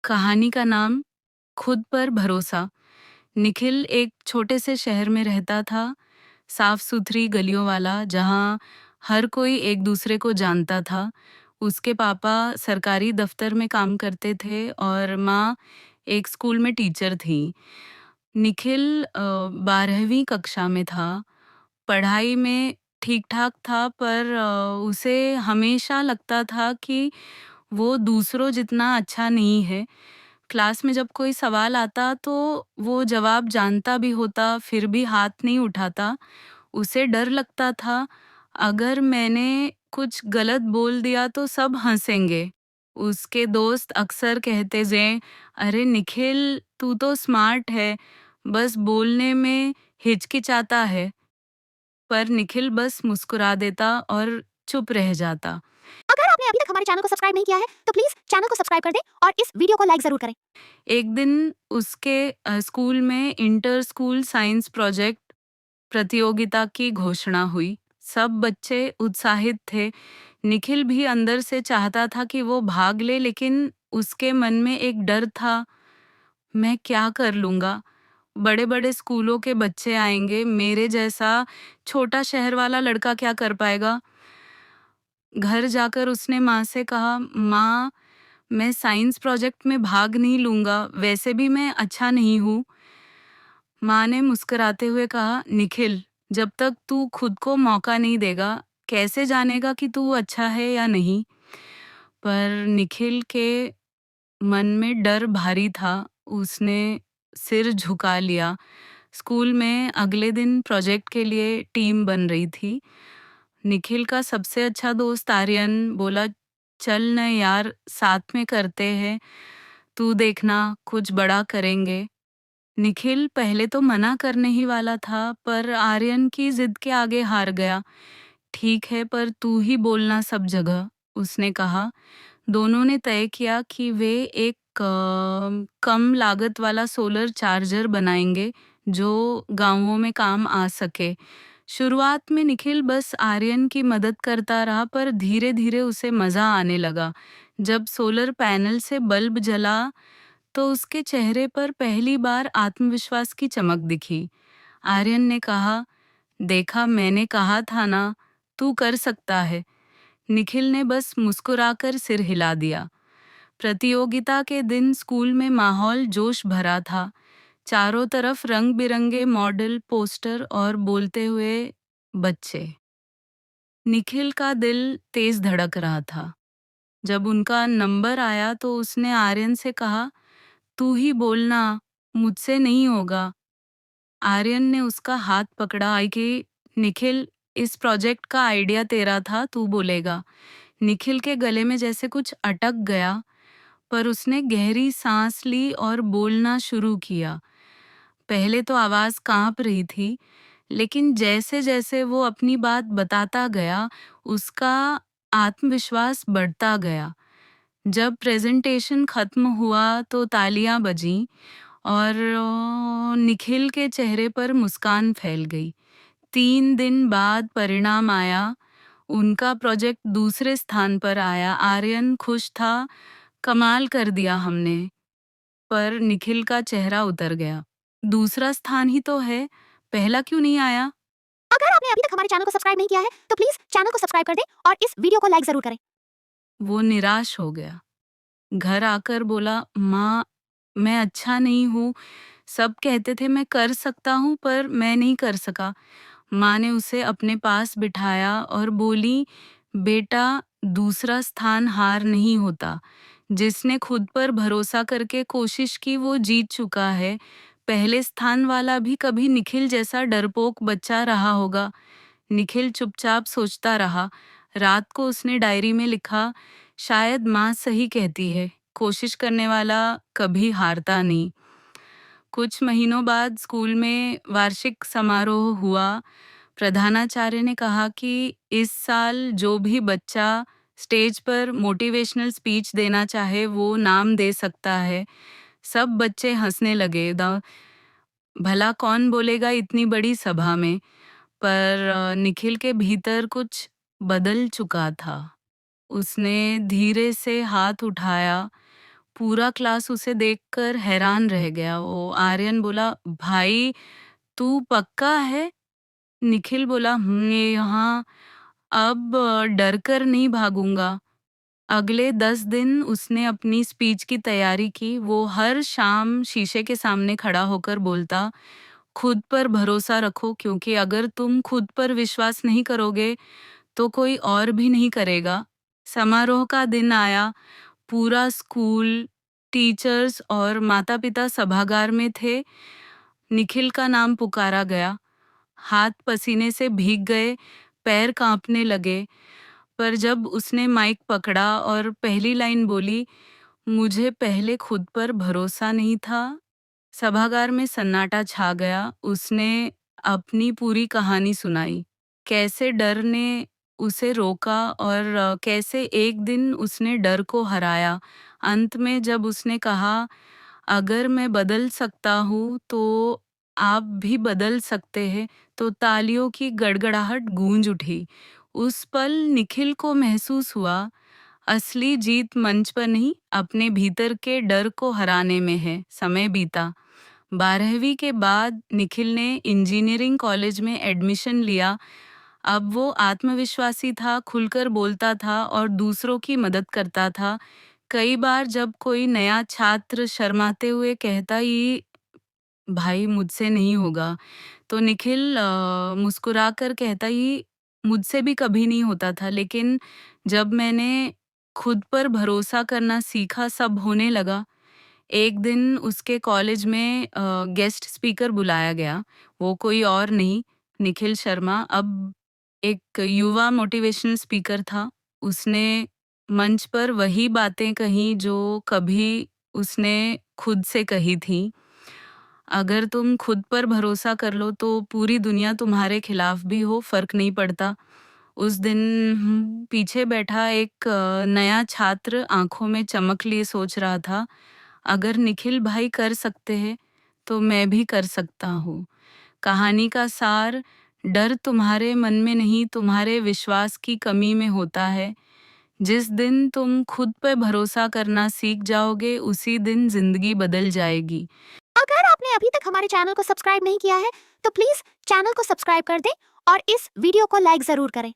कहानी का नाम खुद पर भरोसा। निखिल एक छोटे से शहर में रहता था, साफ सुथरी गलियों वाला, जहाँ हर कोई एक दूसरे को जानता था। उसके पापा सरकारी दफ्तर में काम करते थे और माँ एक स्कूल में टीचर थी। निखिल 12वीं कक्षा में था। पढ़ाई में ठीक ठाक था, पर उसे हमेशा लगता था कि वो दूसरों जितना अच्छा नहीं है। क्लास में जब कोई सवाल आता तो वो जवाब जानता भी होता, फिर भी हाथ नहीं उठाता। उसे डर लगता था, अगर मैंने कुछ गलत बोल दिया तो सब हंसेंगे। उसके दोस्त अक्सर कहते जे, अरे निखिल, तू तो स्मार्ट है, बस बोलने में हिचकिचाता है। पर निखिल बस मुस्कुरा देता और चुप रह जाता। अगर आपने अभी तक हमारे चैनल को सब्सक्राइब नहीं किया है तो प्लीज चैनल को सब्सक्राइब कर दें और इस वीडियो को लाइक जरूर करें। एक दिन उसके स्कूल में इंटर स्कूल साइंस प्रोजेक्ट प्रतियोगिता की घोषणा हुई। सब बच्चे उत्साहित थे। निखिल भी अंदर से चाहता था कि वो भाग ले, लेकिन उसके मन में एक डर था, मैं क्या कर लूंगा? बड़े-बड़े स्कूलों के बच्चे आएंगे, मेरे जैसा छोटा शहर वाला लड़का क्या कर पाएगा? घर जाकर उसने माँ से कहा, माँ, मैं साइंस प्रोजेक्ट में भाग नहीं लूंगा, वैसे भी मैं अच्छा नहीं हूँ। माँ ने मुस्कुराते हुए कहा, निखिल, जब तक तू खुद को मौका नहीं देगा, कैसे जानेगा कि तू अच्छा है या नहीं? पर निखिल के मन में डर भारी था। उसने सिर झुका लिया। स्कूल में अगले दिन प्रोजेक्ट के लिए टीम बन रही थी। निखिल का सबसे अच्छा दोस्त आर्यन बोला, चल न यार, साथ में करते हैं, तू देखना कुछ बड़ा करेंगे। निखिल पहले तो मना करने ही वाला था, पर आर्यन की जिद के आगे हार गया। ठीक है, पर तू ही बोलना सब जगह, उसने कहा। दोनों ने तय किया कि वे एक कम लागत वाला सोलर चार्जर बनाएंगे जो गांवों में काम आ सके। शुरुआत में निखिल बस आर्यन की मदद करता रहा, पर धीरे धीरे उसे मजा आने लगा। जब सोलर पैनल से बल्ब जला तो उसके चेहरे पर पहली बार आत्मविश्वास की चमक दिखी। आर्यन ने कहा, देखा, मैंने कहा था ना, तू कर सकता है। निखिल ने बस मुस्कुराकर सिर हिला दिया। प्रतियोगिता के दिन स्कूल में माहौल जोश भरा था। चारों तरफ रंग बिरंगे मॉडल, पोस्टर और बोलते हुए बच्चे। निखिल का दिल तेज धड़क रहा था। जब उनका नंबर आया तो उसने आर्यन से कहा, तू ही बोलना, मुझसे नहीं होगा। आर्यन ने उसका हाथ पकड़ा, आई कि निखिल, इस प्रोजेक्ट का आइडिया तेरा था, तू बोलेगा। निखिल के गले में जैसे कुछ अटक गया, पर उसने गहरी सांस ली और बोलना शुरू किया। पहले तो आवाज कांप रही थी, लेकिन जैसे जैसे वो अपनी बात बताता गया, उसका आत्मविश्वास बढ़ता गया। जब प्रेजेंटेशन खत्म हुआ तो तालियां बजीं और निखिल के चेहरे पर मुस्कान फैल गई। 3 दिन बाद परिणाम आया। उनका प्रोजेक्ट दूसरे स्थान पर आया। आर्यन खुश था, कमाल कर दिया हमने। पर निखिल का चेहरा उतर गया। दूसरा स्थान ही तो है, पहला क्यों नहीं आया? अगर आपने अभी तक हमारे चैनल को सब्सक्राइब नहीं किया है तो प्लीज चैनल को सब्सक्राइब कर दें और इस वीडियो को लाइक जरूर करें। वो निराश हो गया। घर आकर बोला, माँ, मैं अच्छा नहीं हूँ। सब कहते थे मैं कर सकता हूँ, पर मैं नहीं कर सका। माँ ने उसे अपने पास बिठाया और बोली, बेटा, दूसरा स्थान हार नहीं होता। जिसने खुद पर भरोसा करके कोशिश की वो जीत चुका है। पहले स्थान वाला भी कभी निखिल जैसा डरपोक बच्चा रहा होगा। निखिल चुपचाप सोचता रहा। रात को उसने डायरी में लिखा, शायद माँ सही कहती है, कोशिश करने वाला कभी हारता नहीं। कुछ महीनों बाद स्कूल में वार्षिक समारोह हुआ। प्रधानाचार्य ने कहा कि इस साल जो भी बच्चा स्टेज पर मोटिवेशनल स्पीच देना चाहे वो नाम दे सकता है। सब बच्चे हंसने लगे। भला कौन बोलेगा इतनी बड़ी सभा में? पर निखिल के भीतर कुछ बदल चुका था। उसने धीरे से हाथ उठाया, पूरा क्लास उसे देखकर हैरान रह गया। वो आर्यन बोला, भाई तू पक्का है? निखिल बोला, ये यहाँ अब डर कर नहीं भागूंगा। अगले 10 दिन उसने अपनी स्पीच की तैयारी की। वो हर शाम शीशे के सामने खड़ा होकर बोलता, खुद पर भरोसा रखो, क्योंकि अगर तुम खुद पर विश्वास नहीं करोगे तो कोई और भी नहीं करेगा। समारोह का दिन आया। पूरा स्कूल, टीचर्स और माता-पिता सभागार में थे। निखिल का नाम पुकारा गया। हाथ पसीने से भीग गए, पैर कांपने लगे। पर जब उसने माइक पकड़ा और पहली लाइन बोली, मुझे पहले खुद पर भरोसा नहीं था, सभागार में सन्नाटा छा गया। उसने अपनी पूरी कहानी सुनाई। कैसे डर ने उसे रोका और कैसे एक दिन उसने डर को हराया। अंत में जब उसने कहा, अगर मैं बदल सकता हूँ तो आप भी बदल सकते हैं, तो तालियों की गड़गड़ाहट गूंज उठी। उस पल निखिल को महसूस हुआ, असली जीत मंच पर नहीं, अपने भीतर के डर को हराने में है। समय बीता। 12वीं के बाद निखिल ने इंजीनियरिंग कॉलेज में एडमिशन लिया। अब वो आत्मविश्वासी था, खुलकर बोलता था और दूसरों की मदद करता था। कई बार जब कोई नया छात्र शर्माते हुए कहता, ये भाई मुझसे नहीं होगा, तो निखिल मुस्कुराकर कहता, ये मुझसे भी कभी नहीं होता था, लेकिन जब मैंने खुद पर भरोसा करना सीखा, सब होने लगा। एक दिन उसके कॉलेज में गेस्ट स्पीकर बुलाया गया। वो कोई और नहीं, निखिल शर्मा अब एक युवा मोटिवेशनल स्पीकर था। उसने मंच पर वही बातें कही जो कभी उसने खुद से कही थी। अगर तुम खुद पर भरोसा कर लो तो पूरी दुनिया तुम्हारे खिलाफ भी हो, फर्क नहीं पड़ता। उस दिन पीछे बैठा एक नया छात्र आंखों में चमक लिए सोच रहा था, अगर निखिल भाई कर सकते हैं तो मैं भी कर सकता हूँ। कहानी का सार, डर तुम्हारे मन में नहीं, तुम्हारे विश्वास की कमी में होता है। जिस दिन तुम खुद पर भरोसा करना सीख जाओगे, उसी दिन जिंदगी बदल जाएगी। अगर आपने अभी तक हमारे चैनल को सब्सक्राइब नहीं किया है तो प्लीज चैनल को सब्सक्राइब कर दें और इस वीडियो को लाइक जरूर करें।